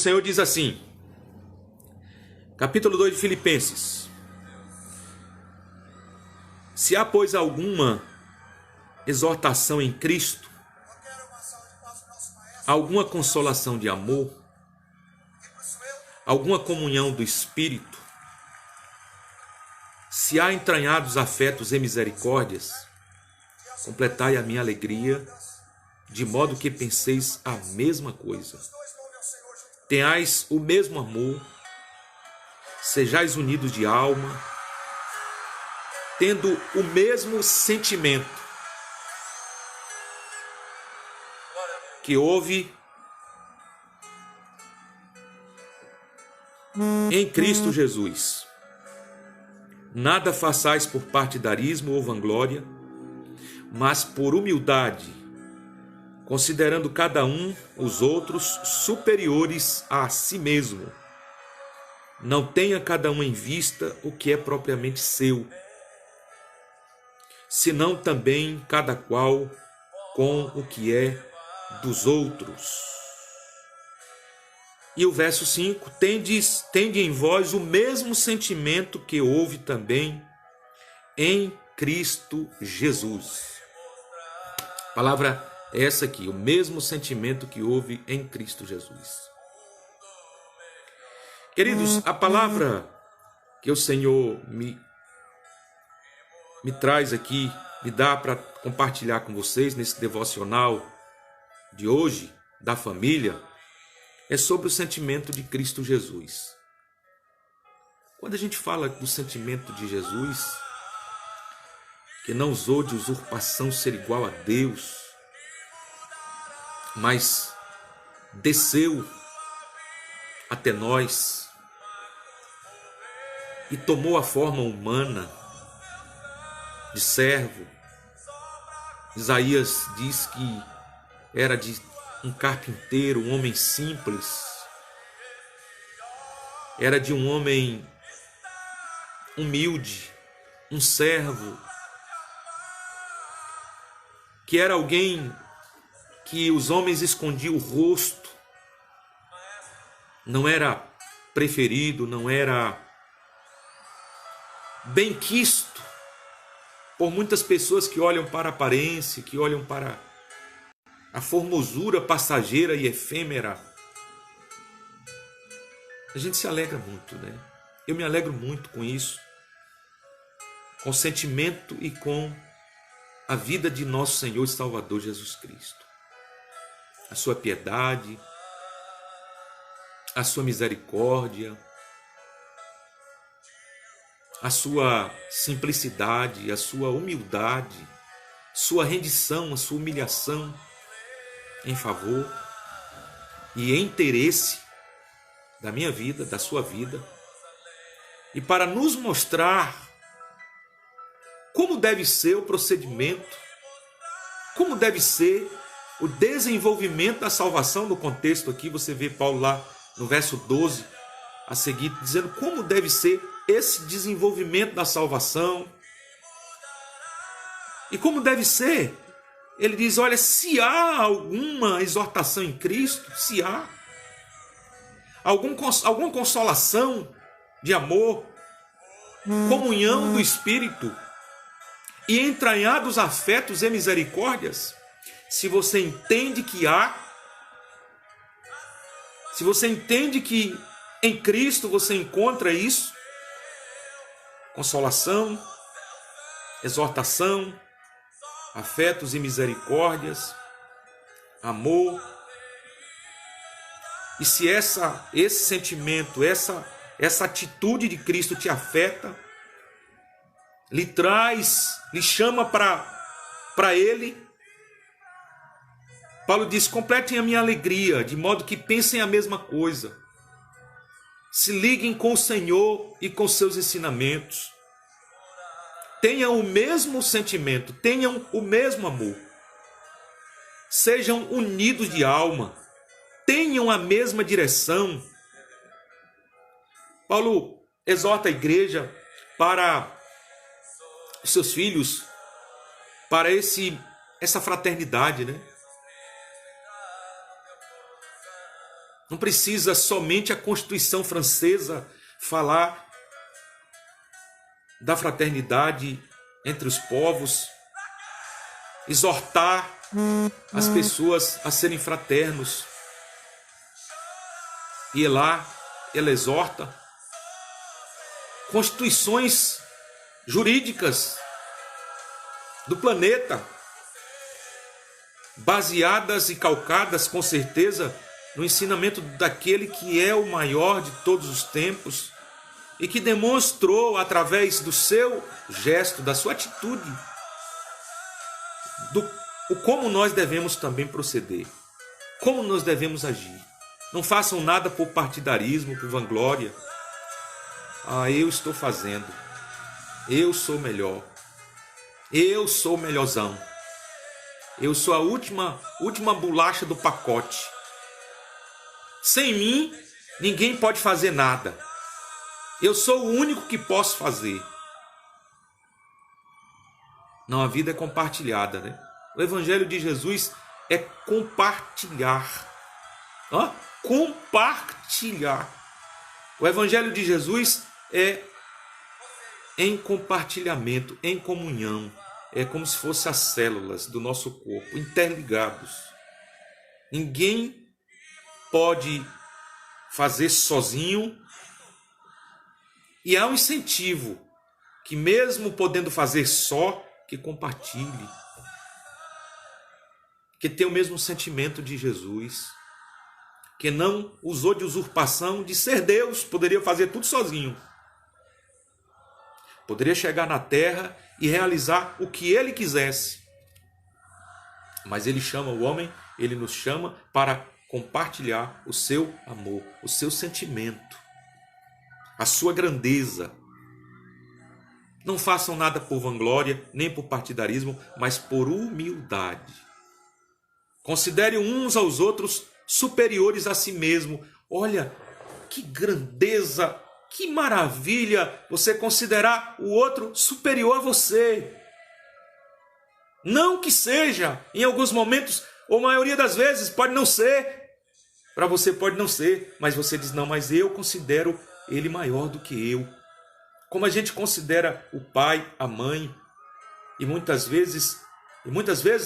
Senhor diz assim, capítulo 2 de Filipenses: se há, pois, alguma exortação em Cristo, alguma consolação de amor, alguma comunhão do Espírito, se há entranhados afetos e misericórdias, completai a minha alegria, de modo que penseis a mesma coisa. Tenhais o mesmo amor, sejais unidos de alma, tendo o mesmo sentimento, que houve em Cristo Jesus. Nada façais por partidarismo ou vanglória, mas por humildade, considerando cada um os outros superiores a si mesmo. Não tenha cada um em vista o que é propriamente seu, senão também cada qual com o que é dos outros. E o verso 5, tende em vós o mesmo sentimento que houve também em Cristo Jesus. A palavra é essa aqui, o mesmo sentimento que houve em Cristo Jesus. Queridos, a palavra que o Senhor me traz aqui, me dá para compartilhar com vocês nesse devocional de hoje, da família, é sobre o sentimento de Cristo Jesus. Quando a gente fala do sentimento de Jesus, que não usou de usurpação ser igual a Deus, mas desceu até nós e tomou a forma humana de servo. Isaías diz que era de um carpinteiro, um homem simples, era de um homem humilde, um servo, que era alguém que os homens escondiam o rosto, não era preferido, não era benquisto por muitas pessoas que olham para a aparência, que olham para a formosura passageira e efêmera. A gente se alegra muito, né? Eu me alegro muito com isso, com o sentimento e com a vida de nosso Senhor e Salvador Jesus Cristo. A sua piedade, a sua misericórdia, a sua simplicidade, a sua humildade, sua rendição, a sua humilhação em favor e em interesse da minha vida, da sua vida, e para nos mostrar como deve ser o procedimento, como deve ser o desenvolvimento da salvação. No contexto aqui você vê Paulo lá no verso 12 a seguir dizendo como deve ser esse desenvolvimento da salvação. E como deve ser, ele diz, olha, se há alguma exortação em Cristo, se há alguma consolação de amor, comunhão do Espírito e entranhados afetos e misericórdias, se você entende que há, se você entende que em Cristo você encontra isso, consolação, exortação, afetos e misericórdias, amor. E se esse sentimento, essa atitude de Cristo te afeta, lhe traz, lhe chama para Ele, Paulo diz, completem a minha alegria, de modo que pensem a mesma coisa. Se liguem com o Senhor e com seus ensinamentos. Tenham o mesmo sentimento, tenham o mesmo amor. Sejam unidos de alma, tenham a mesma direção. Paulo exorta a igreja para os seus filhos, para essa fraternidade, né? Não precisa somente a Constituição Francesa falar da fraternidade entre os povos, exortar as pessoas a serem fraternos. E lá ela exorta constituições jurídicas do planeta, baseadas e calcadas com certeza no ensinamento daquele que é o maior de todos os tempos e que demonstrou através do seu gesto, da sua atitude, o como nós devemos também proceder, como nós devemos agir. Não façam nada por partidarismo, por vanglória. Eu estou fazendo, eu sou melhor, eu sou melhorzão, eu sou a última bolacha do pacote. Sem mim, ninguém pode fazer nada. Eu sou o único que posso fazer. Não, a vida é compartilhada, né? O Evangelho de Jesus é compartilhar. Compartilhar. O Evangelho de Jesus é em compartilhamento, em comunhão. É como se fossem as células do nosso corpo, interligados. Ninguém pode fazer sozinho. E há um incentivo que mesmo podendo fazer só, que compartilhe. Que tem o mesmo sentimento de Jesus. Que não usou de usurpação de ser Deus. Poderia fazer tudo sozinho. Poderia chegar na terra e realizar o que ele quisesse. Mas ele chama o homem, ele nos chama para compartilhar o seu amor, o seu sentimento, a sua grandeza. Não façam nada por vanglória, nem por partidarismo, mas por humildade. Considere uns aos outros superiores a si mesmo. Olha, que grandeza, que maravilha você considerar o outro superior a você. Não que seja, em alguns momentos, ou maioria das vezes, pode não ser. Para você pode não ser, mas você diz, não, mas eu considero ele maior do que eu. Como a gente considera o pai, a mãe, e muitas vezes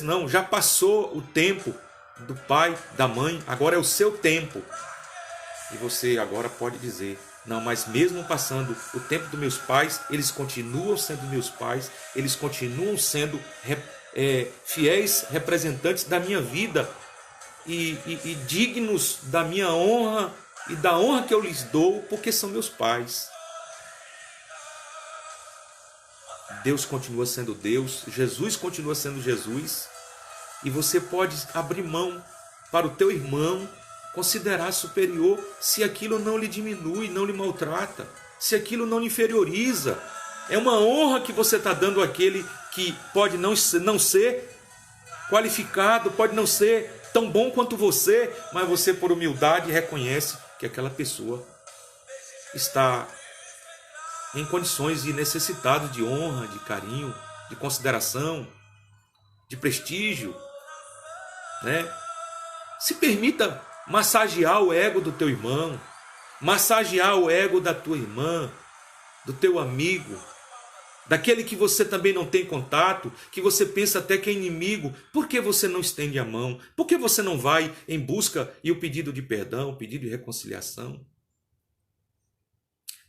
não, já passou o tempo do pai, da mãe, agora é o seu tempo. E você agora pode dizer, não, mas mesmo passando o tempo dos meus pais, eles continuam sendo meus pais, eles continuam sendo fiéis representantes da minha vida e dignos da minha honra e da honra que eu lhes dou, porque são meus pais. Deus continua sendo Deus, Jesus continua sendo Jesus, e você pode abrir mão para o teu irmão, considerar superior, se aquilo não lhe diminui, não lhe maltrata, se aquilo não lhe inferioriza. É uma honra que você está dando àquele que pode não ser qualificado, pode não ser tão bom quanto você, mas você por humildade reconhece que aquela pessoa está em condições e necessitado de honra, de carinho, de consideração, de prestígio, né? Se permita massagear o ego do teu irmão, massagear o ego da tua irmã, do teu amigo, daquele que você também não tem contato, que você pensa até que é inimigo. Por que você não estende a mão? Por que você não vai em busca e o pedido de perdão, o pedido de reconciliação?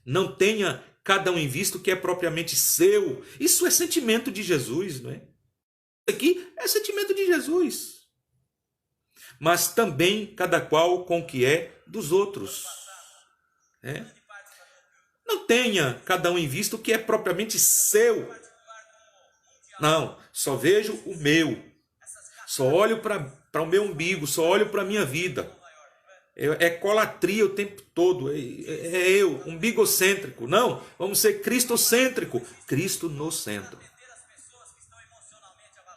Não tenha cada um em vista o que é propriamente seu. Isso é sentimento de Jesus, não é? Isso aqui é sentimento de Jesus. Mas também cada qual com o que é dos outros. Não tenha cada um em vista o que é propriamente seu. Não, só vejo o meu. Só olho para o meu umbigo, só olho para a minha vida. É colatria o tempo todo. É eu, umbigocêntrico. Não, vamos ser cristocêntrico. Cristo no centro.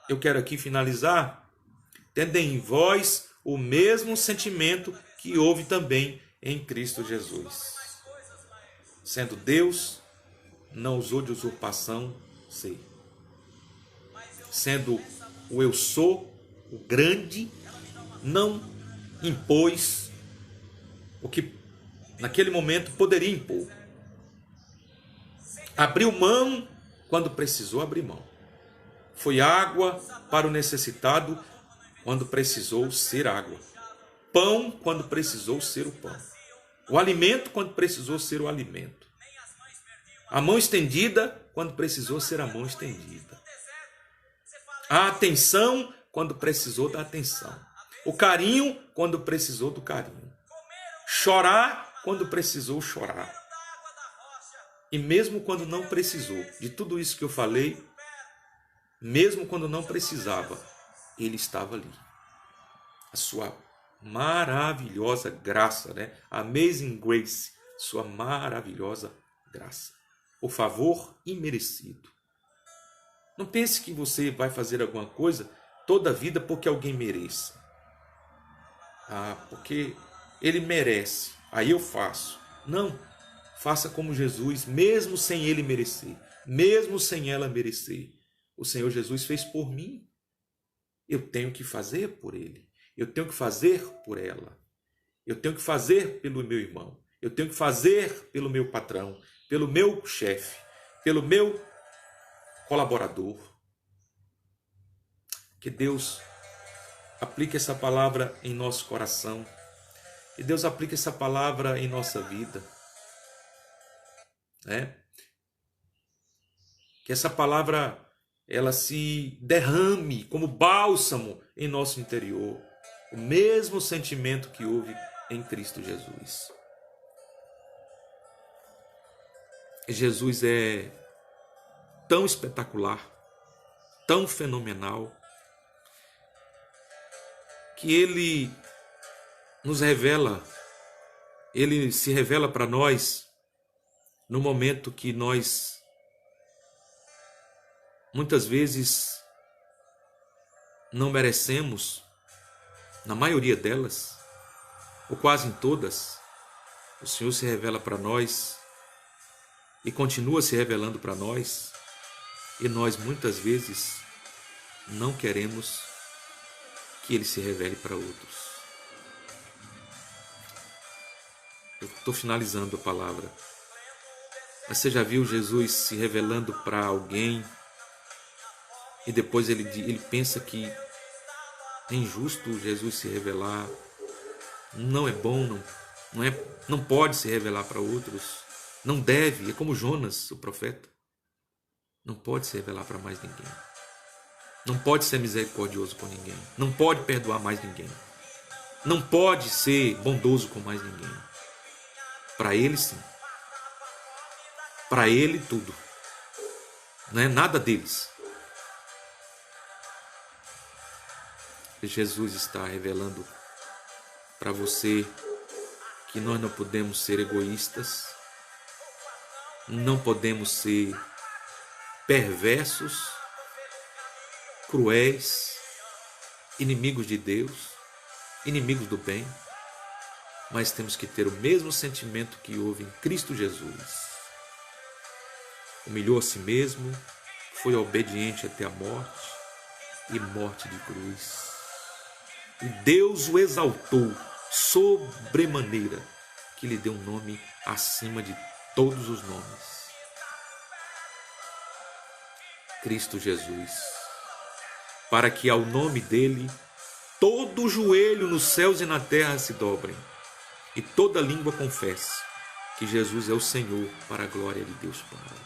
Eu quero aqui finalizar tendo em vós o mesmo sentimento que houve também em Cristo Jesus. Sendo Deus, não usou de usurpação ser. Sendo o eu sou, o grande, não impôs o que naquele momento poderia impor. Abriu mão quando precisou abrir mão. Foi água para o necessitado quando precisou ser água. Pão quando precisou ser o pão. O alimento quando precisou ser o alimento. A mão estendida quando precisou ser a mão estendida. A atenção quando precisou da atenção. O carinho quando precisou do carinho. Chorar quando precisou chorar. E mesmo quando não precisou, de tudo isso que eu falei, mesmo quando não precisava, ele estava ali. A sua maravilhosa graça, né? Amazing Grace, sua maravilhosa graça. O favor imerecido. Não pense que você vai fazer alguma coisa toda a vida porque alguém mereça. Porque ele merece, aí eu faço. Não, faça como Jesus, mesmo sem ele merecer, mesmo sem ela merecer. O Senhor Jesus fez por mim. Eu tenho que fazer por ele. Eu tenho que fazer por ela. Eu tenho que fazer pelo meu irmão. Eu tenho que fazer pelo meu patrão, pelo meu chefe, pelo meu colaborador. Que Deus aplique essa palavra em nosso coração. Que Deus aplique essa palavra em nossa vida. Que essa palavra ela se derrame como bálsamo em nosso interior. O mesmo sentimento que houve em Cristo Jesus. Jesus é tão espetacular, tão fenomenal, que ele nos revela, ele se revela para nós no momento que nós, muitas vezes, não merecemos, na maioria delas, ou quase em todas, o Senhor se revela para nós e continua se revelando para nós, e nós muitas vezes não queremos que Ele se revele para outros. Eu estou finalizando a palavra. Mas você já viu Jesus se revelando para alguém e depois ele pensa que é injusto Jesus se revelar, não é bom, não pode se revelar para outros, não deve, é como Jonas, o profeta, não pode se revelar para mais ninguém, não pode ser misericordioso com ninguém, não pode perdoar mais ninguém, não pode ser bondoso com mais ninguém. Para ele sim, para ele tudo, não é nada deles. Jesus está revelando para você que nós não podemos ser egoístas, não podemos ser perversos, cruéis, inimigos de Deus, inimigos do bem, mas temos que ter o mesmo sentimento que houve em Cristo Jesus. Humilhou a si mesmo, foi obediente até a morte e morte de cruz. E Deus o exaltou sobremaneira, que lhe deu um nome acima de todos os nomes. Cristo Jesus. Para que ao nome dele todo joelho nos céus e na terra se dobrem e toda língua confesse que Jesus é o Senhor, para a glória de Deus Pai.